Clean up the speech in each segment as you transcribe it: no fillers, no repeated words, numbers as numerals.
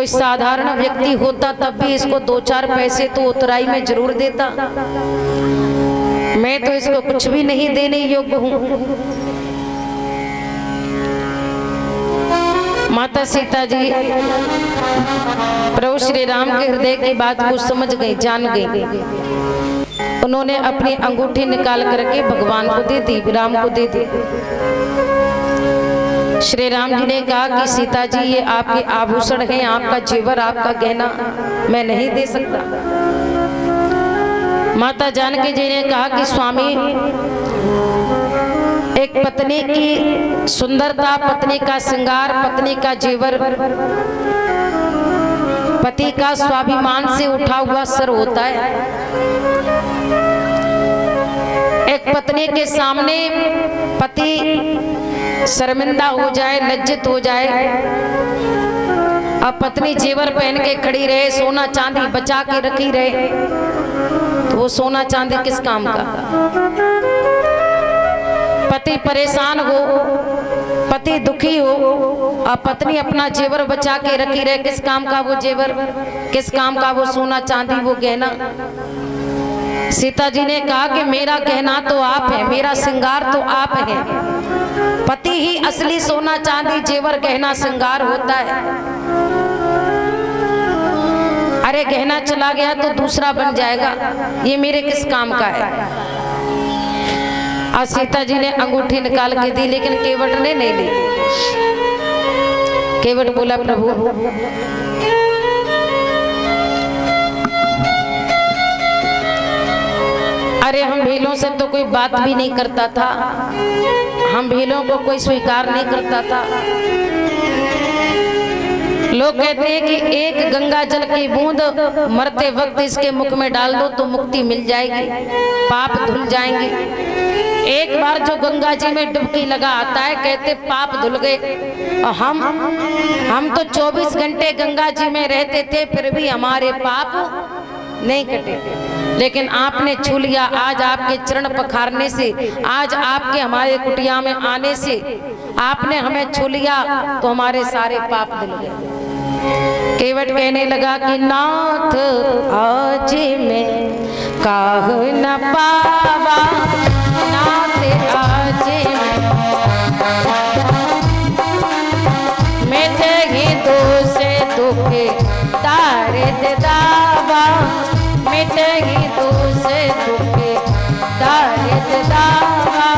कोई साधारण व्यक्ति होता तब भी इसको 2-4 पैसे तो उतराई में जरूर देता। मैं तो इसको कुछ भी नहीं देने योग्य हूँ। माता सीता जी प्रभु श्री राम के हृदय की बात को समझ गई, जान गई। उन्होंने अपनी अंगूठी निकाल करके भगवान को दे दी, राम को दे दी। श्री राम जी ने कहा कि सीता जी ये आपके आभूषण हैं, आपका जेवर, आपका गहना मैं नहीं दे सकता। माता जानकी जी ने कहा कि स्वामी, एक पत्नी की सुंदरता, पत्नी का श्रृंगार, पत्नी का जेवर पति का स्वाभिमान से उठा हुआ सर होता है। एक पत्नी के सामने पति शर्मिंदा हो जाए, लज्जित हो जाए, अब पत्नी जेवर पहन के खड़ी रहे, सोना चांदी बचा के रखी रहे, तो वो सोना चांदी किस काम का? पति परेशान हो, पति दुखी हो, और पत्नी अपना जेवर बचा के रखी रहे, किस काम का वो जेवर, किस काम का वो सोना चांदी, वो गहना? सीता जी ने कहा कि मेरा गहना तो आप है, मेरा श्रृंगार तो आप है। पति ही असली सोना चांदी जेवर गहना श्रृंगार होता है। अरे गहना चला गया तो दूसरा बन जाएगा, ये मेरे किस काम का है? आज सीता जी ने अंगूठी निकाल के दी, लेकिन केवट ने नहीं ली। केवट बोला, प्रभु अरे हम भीलों से तो कोई बात भी नहीं करता था, हम भीलों को कोई स्वीकार नहीं करता था। लोग कहते हैं कि एक गंगा जल की बूंद मरते वक्त इसके मुख में डाल दो तो मुक्ति मिल जाएगी, पाप धुल जाएंगे। एक बार जो गंगा जी में डुबकी लगा आता है, कहते पाप धुल गए। और हम तो 24 घंटे गंगा जी में रहते थे, फिर भी हमारे पाप नहीं कटे। लेकिन आपने छू लिया, आज आपके चरण पखारने से, आज आपके हमारे कुटिया में आने से आपने हमें छू लिया, तो हमारे सारे पाप धुल गए। केवट कहने लगा कि नाथ आज मैं काह न पावा, नाथ आज मैं जगी दो से दुखे तारे दे दावा, मिटेगी दो से दुखे तारे दे दावा।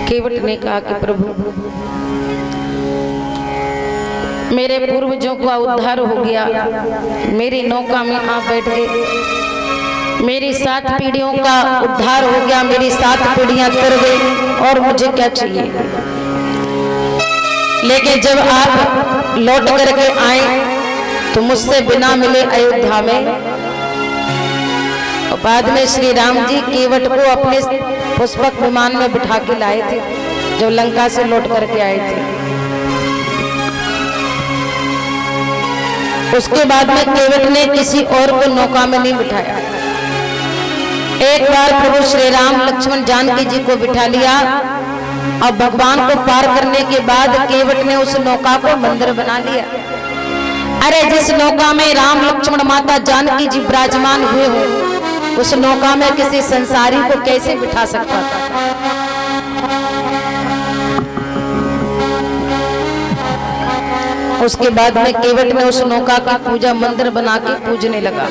केवट ने कहा कि प्रभु मेरे पूर्वजों का उद्धार हो गया, मेरी नौका में आप बैठ गए, मेरी 7 पीढ़ियों का उद्धार हो गया, मेरी 7 पीढ़ियां तर गई, और मुझे क्या चाहिए? लेकिन जब आप लौट करके आए तो मुझसे बिना मिले अयोध्या में, और बाद में श्री राम जी केवट को अपने पुष्पक विमान में बिठा के लाए थे, जब लंका से लौट करके आए थे। उसके बाद में केवट ने किसी और को नौका में नहीं बिठाया। एक बार प्रभु श्री राम लक्ष्मण जानकी जी को बिठा लिया, और भगवान को पार करने के बाद केवट ने उस नौका को मंदिर बना लिया। अरे जिस नौका में राम लक्ष्मण माता जानकी जी विराजमान हुए हो, उस नौका में किसी संसारी को कैसे बिठा सकता था? उसके बाद में केवट ने उस नौका की पूजा मंदिर बना के पूजने लगा।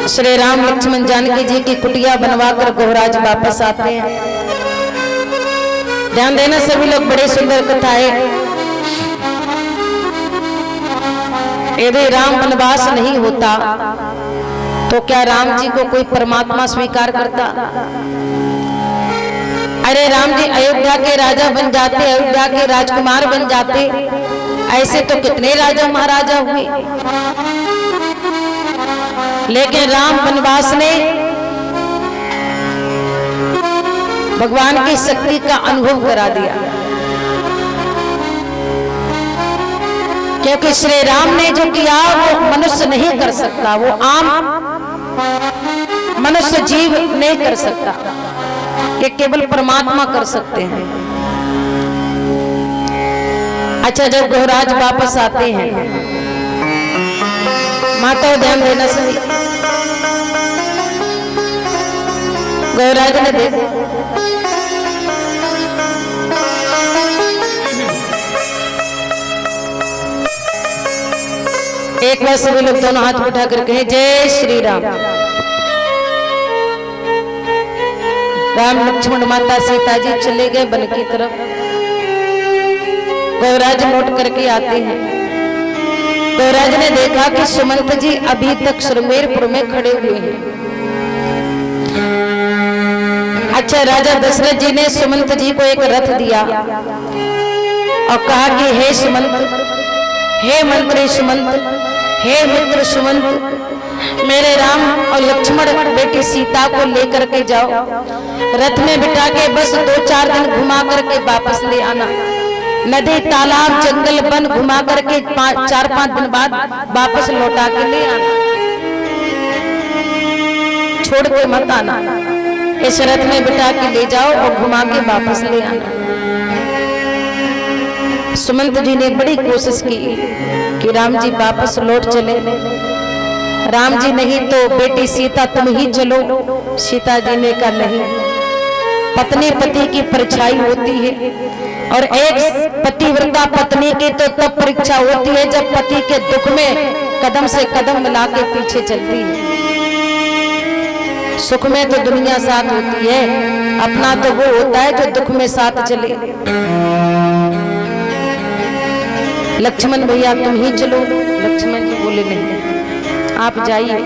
श्री राम लक्ष्मण जानकी जी की कुटिया बनवाकर गोहराज वापस आते हैं। ध्यान देना सभी लोग, बड़ी सुंदर कथा है। यदि राम वनवास नहीं होता तो क्या राम जी को कोई परमात्मा स्वीकार करता? अरे राम जी अयोध्या के राजा बन जाते, अयोध्या के राजकुमार बन जाते, ऐसे तो कितने राजा महाराजा हुए। लेकिन राम वनवास ने भगवान की शक्ति का अनुभव करा दिया। क्योंकि श्री राम ने जो किया वो मनुष्य नहीं कर सकता, वो आम मनुष्य जीव नहीं कर सकता, ये केवल परमात्मा कर सकते हैं। अच्छा, जब गौराज वापस आते हैं, माता ध्यान देना सही, गौराज ने देखा एक बार सभी लोग दोनों हाथ उठा कर कहे जय श्री राम। राम लक्ष्मण माता सीता जी चले गए वन की तरफ। गौराज लौट करके आते हैं। गौराज ने देखा कि सुमंत जी अभी तक सुरमेरपुर में खड़े हुए हैं। अच्छा, राजा दशरथ जी ने सुमंत जी को एक रथ दिया और कहा कि हे सुमंत, हे मंत्री सुमंत, हे मित्र सुमंत, मेरे राम और लक्ष्मण बेटी सीता को लेकर के जाओ, रथ में बिठा के बस 2-4 दिन घुमा करके वापस ले आना। नदी तालाब जंगल वन घुमा करके 4-5 दिन बाद वापस लौटा के ले आना, छोड़ के मत आना। इस रथ में बिठा के ले जाओ और घुमा के वापस ले आना। सुमंत जी ने बड़ी कोशिश की कि राम जी वापस लौट चले। राम जी नहीं तो बेटी सीता तुम ही चलो। सीता जी ने कहा नहीं, पत्नी पति की परछाई होती है और एक पतिव्रता पत्नी की तो तब परीक्षा होती है जब पति के दुख में कदम से कदम मिला के पीछे चलती है। सुख में तो दुनिया साथ होती है, अपना तो वो होता है जो दुख में साथ चले। लक्ष्मण भैया तुम ही चलो। लक्ष्मण जी बोले नहीं, आप जाइए।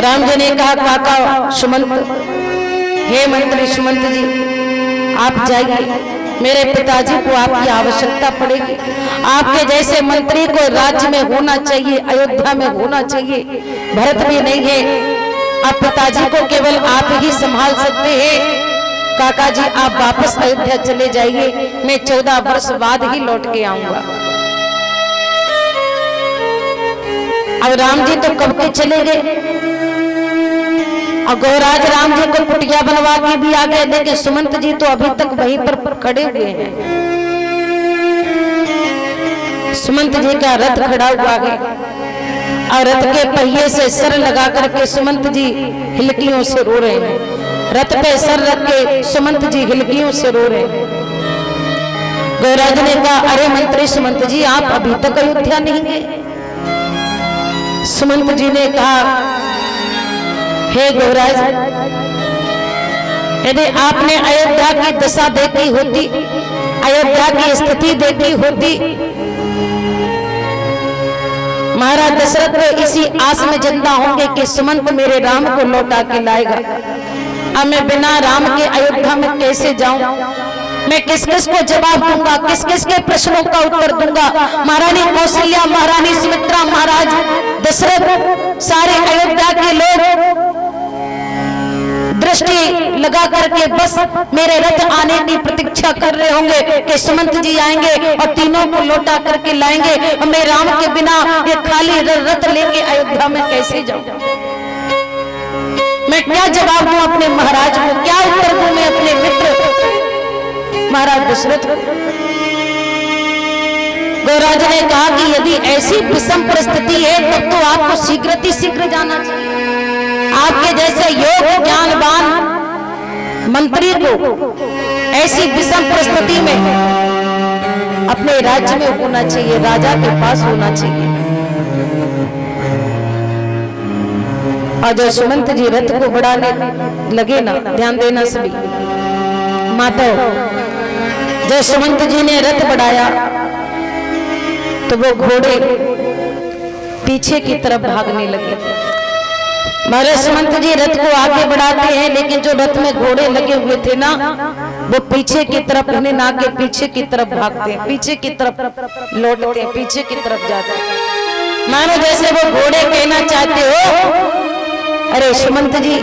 राम जी ने कहा काका सुमंत, हे मंत्री सुमंत जी आप जाइए, मेरे पिताजी को आपकी आवश्यकता पड़ेगी। आपके जैसे मंत्री को राज्य में होना चाहिए, अयोध्या में होना चाहिए। भरत भी नहीं है, अब पिताजी को केवल आप ही संभाल सकते हैं। काका जी आप वापस अयोध्या चले जाइए, मैं 14 वर्ष बाद ही लौट के आऊंगा। अब राम जी तो कब के चले गए और गौराज राम जी को कुटिया बनवा के भी आ गए, लेकिन सुमंत जी तो अभी तक वहीं पर खड़े हुए हैं। सुमंत जी का रथ खड़ा हुआ है और रथ के पहिए से सर लगा करके सुमंत जी हिलकियों से रो रहे हैं। रथ पे सर रख के सुमंत जी हिलकियों से रो रहे हैं। गौराज ने कहा अरे मंत्री सुमंत जी आप अभी तक अयोध्या नहीं गए। सुमंत जी ने कहा हे गौराज, यदि आपने अयोध्या की दशा देखी होती, अयोध्या की स्थिति देखी होती, महाराज दशरथ को इसी आस में जिंदा होंगे कि सुमंत मेरे राम को लौटा के लाएगा। अब मैं बिना राम के अयोध्या में कैसे जाऊं? मैं किस किस को जवाब दूंगा, किस किस के प्रश्नों का उत्तर दूंगा? महारानी कौशल्या, महारानी सुमित्रा, महाराज दशरथ, सारे अयोध्या के लोग दृष्टि लगा करके बस मेरे रथ आने की प्रतीक्षा कर रहे होंगे कि सुमंत जी आएंगे और तीनों को लौटा करके लाएंगे। और मैं राम के बिना ये खाली रथ लेके अयोध्या में कैसे जाऊं? मैं क्या जवाब दूं अपने महाराज को, क्या उत्तर दूं मैं अपने मित्र महाराज दशरथ को? गौराज ने कहा कि यदि ऐसी विषम परिस्थिति है तब तो आपको शीघ्र जाना चाहिए। आपके जैसे योग ज्ञानवान मंत्री को ऐसी विषम परिस्थिति में अपने राज्य में होना चाहिए, राजा के पास होना चाहिए। और जब सुमंत जी रथ को बढ़ाने लगे ना, ध्यान देना सभी माता, जब सुमंत जी ने रथ बढ़ाया तो वो घोड़े पीछे की तरफ भागने लगे। महाराज सुमंत जी रथ को आगे बढ़ाते हैं, लेकिन जो रथ में घोड़े लगे हुए थे ना, वो पीछे की तरफ उन्हें ना के पीछे की तरफ भागते हैं, पीछे की तरफ लौटते हैं, पीछे की तरफ जाते हैं। मानो जैसे वो घोड़े कहना चाहते हो अरे सुमंत जी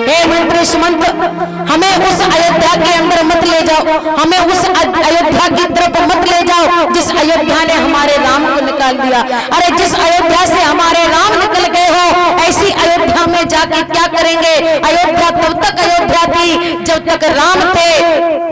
हे मंत्री सुमंत, हमें उस अयोध्या के अंदर मत ले जाओ, हमें उस अयोध्या की तरफ मत ले जाओ जिस अयोध्या ने हमारे राम को निकाल दिया। अरे जिस अयोध्या से हमारे राम निकल गए हो, ऐसी अयोध्या में जाके क्या करेंगे? अयोध्या तब तक अयोध्या थी जब तक राम थे,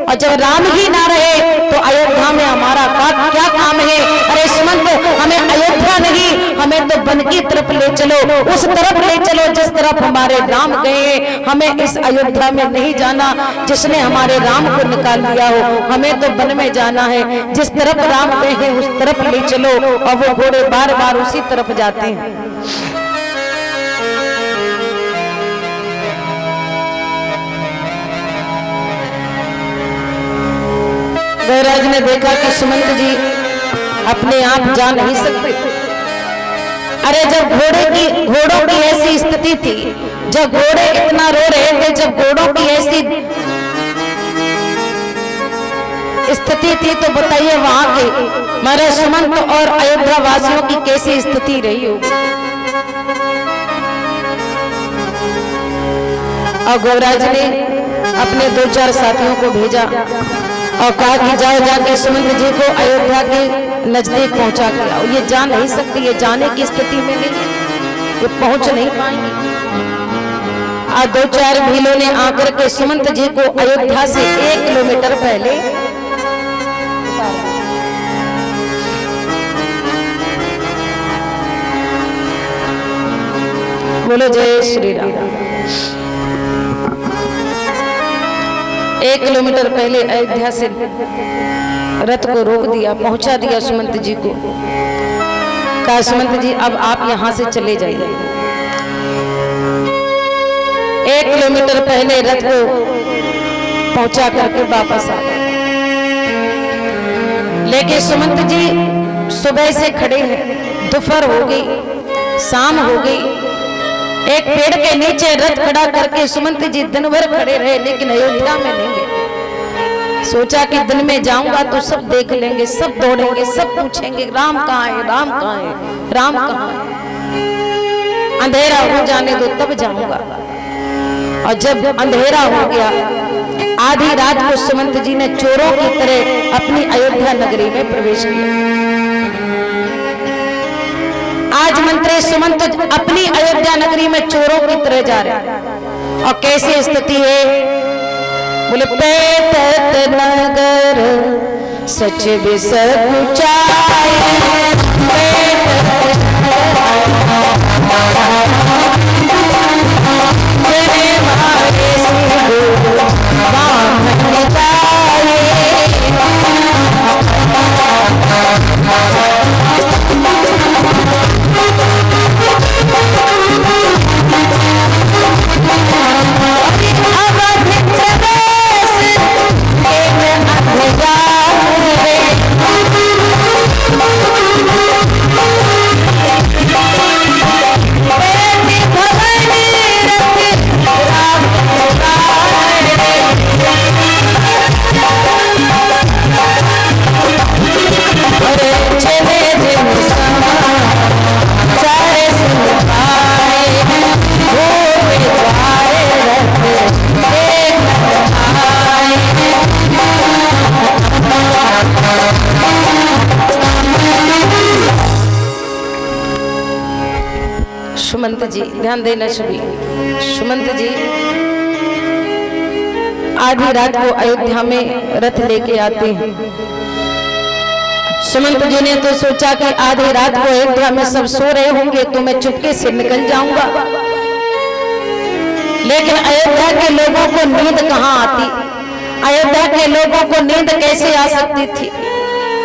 और जब राम ही ना रहे तो अयोध्या में हमारा क्या काम है? अरे सुमंत, हमें अयोध्या नहीं, हमें तो वन की तरफ ले चलो, उस तरफ ले चलो जिस तरफ हमारे राम गए। हमें इस अयोध्या में नहीं जाना जिसने हमारे राम को निकाल दिया हो, हमें तो वन में जाना है। जिस तरफ राम गए हैं उस तरफ ले चलो। और वो घोड़े बार बार उसी तरफ जाते हैं। गैराज ने देखा कि सुमंत जी अपने आप जा नहीं सकते। अरे जब घोड़ों की ऐसी स्थिति थी, जब घोड़े इतना रो रहे थे, जब घोड़ों की ऐसी स्थिति थी, तो बताइए वहां के हमारे सुमंत और अयोध्या वासियों की कैसी स्थिति रही होगी। और गौराज ने अपने 2-4 साथियों को भेजा और कहा कि जाओ जाके सुमंत जी को अयोध्या के नजदीक पहुंचा के आओ। ये जा नहीं सकती, ये जाने की स्थिति में नहीं, ये पहुंच नहीं पाएंगे। और 2-4 भीलों ने आकर के सुमंत जी को अयोध्या से 1 किलोमीटर पहले बोलो जय श्री राम। 1 किलोमीटर पहले अयोध्या से रथ को रोक दिया, पहुंचा दिया सुमंत जी को। कहा सुमंत जी अब आप यहां से चले जाइए। 1 किलोमीटर पहले रथ को पहुंचा करके वापस आ गए। लेकिन सुमंत जी सुबह से खड़े हैं, दोपहर हो गई, शाम हो गई। एक पेड़ के नीचे रथ खड़ा करके सुमंत जी दिन भर खड़े रहे, लेकिन अयोध्या में नहीं गए। सोचा कि दिन में जाऊंगा तो सब देख लेंगे, सब दौड़ेंगे, सब पूछेंगे राम कहाँ है, राम कहाँ है, राम कहाँ है। अंधेरा हो जाने दो तब जाऊंगा। और जब अंधेरा हो गया, आधी रात को सुमंत जी ने चोरों की तरह अपनी अयोध्या नगरी में प्रवेश किया। आज मंत्री सुमंत अपनी अयोध्या नगरी में चोरों की तरह जा रहे हैं। और कैसी स्थिति है? बोले पैतत नगर सच भी सच्चाई, सुमंत जी ध्यान देना सभी। सुमंत जी आधी रात को अयोध्या में रथ लेके आते हैं। सुमंत जी ने तो सोचा कि आधी रात को अयोध्या में सब सो रहे होंगे तो मैं चुपके से निकल जाऊंगा, लेकिन अयोध्या के लोगों को नींद कहाँ आती, अयोध्या के लोगों को नींद कैसे आ सकती थी।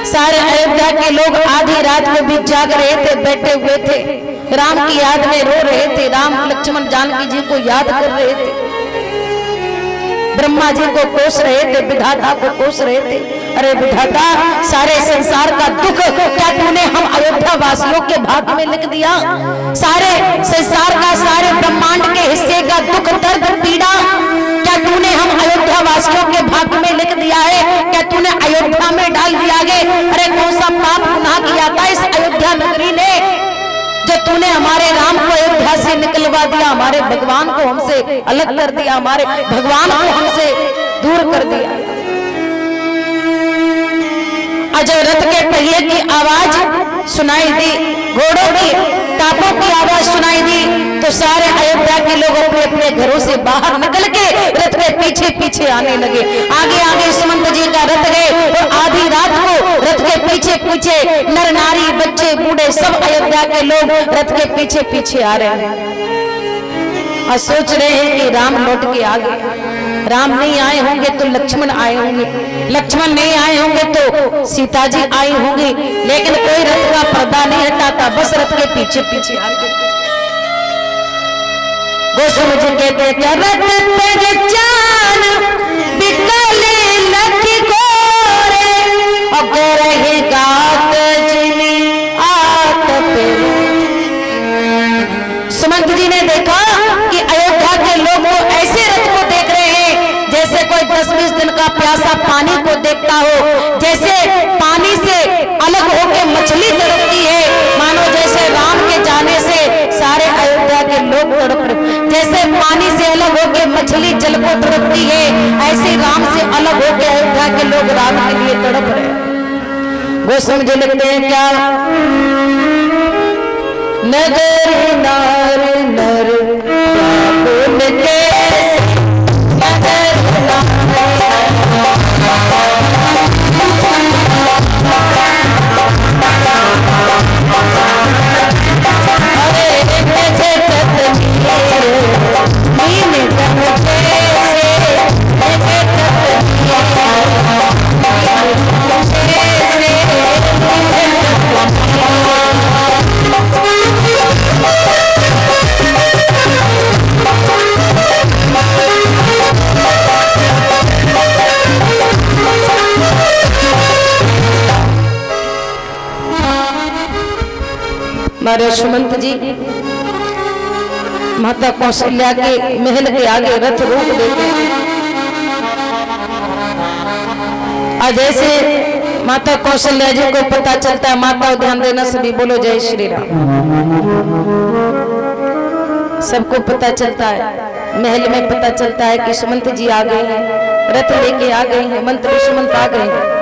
सारे अयोध्या के लोग आधी रात में भी जाग रहे थे, बैठे हुए थे, राम की याद में रो रहे थे, राम लक्ष्मण जानकी जी को याद कर रहे थे, ब्रह्मा जी को कोस रहे थे, विधाता को कोस रहे थे। अरे विधाता, सारे संसार का दुख क्या तूने हम अयोध्या वासियों के भाग्य में लिख दिया? सारे संसार का, सारे ब्रह्मांड के हिस्से का दुख, दर्द, पीड़ा क्या तूने हम अयोध्या वासियों के भाग्य में लिख दिया है? क्या तूने अयोध्या में डाल दिया है? अरे कौन सा पाप गुनाह किया था इस अयोध्या नगरी ने जो तूने हमारे राम को अयोध्या से निकलवा दिया, हमारे भगवान को हमसे अलग कर दिया, हमारे भगवान को हमसे दूर कर दिया। अजय रथ के पहिए की आवाज सुनाई दी, घोड़ों की टापों की आवाज सुनाई दी, तो सारे अयोध्या के लोग अपने अपने घरों से बाहर निकल के रथ के पीछे पीछे आने लगे। आगे आगे सुमंत जी का रथ गए और आधी रात को रथ के पीछे पीछे नर नारी बच्चे बूढ़े सब अयोध्या के लोग रथ के पीछे पीछे आ रहे हैं और सोच रहे हैं कि राम लौट के आ गए। राम नहीं आए होंगे तो लक्ष्मण आए होंगे, लक्ष्मण नहीं आए होंगे तो सीता जी आई होंगी, लेकिन कोई रथ का पर्दा नहीं हटाता, बस रथ के पीछे पीछे आ गए। गोस्वामी जी कहते क्या रथ पहचान बिकले लखी गोरे अगर रहे गात जिनी आत पे। सुमंत जी ने देखा कि अयोध्या के लोग वो ऐसे रथ को देख रहे हैं जैसे कोई 10-20 दिन का प्यासा पानी को देखता हो, जैसे पानी से अलग होकर मछली तड़पती है, मानो जैसे राम के जाने से सारे अयोध्या के लोग तड़प रहे, जैसे पानी से अलग होकर मछली जल को तड़पती है, ऐसे राम से अलग होकर अयोध्या के लोग राम के लिए तड़प रहे। गोस्वामी जी लिखते हैं क्या नगर नार नर व्याकुल कैसे हमारे सुमंत जी माता कौशल्या के महल के आगे रथ रोक देते हैं। और जैसे माता कौशल्या जी को पता चलता है, माता ध्यान देना सभी बोलो जय श्री राम, सबको पता चलता है, महल में पता चलता है कि सुमंत जी आ गए हैं, रथ लेके आ गए हैं, मंत्री सुमंत आ गए हैं।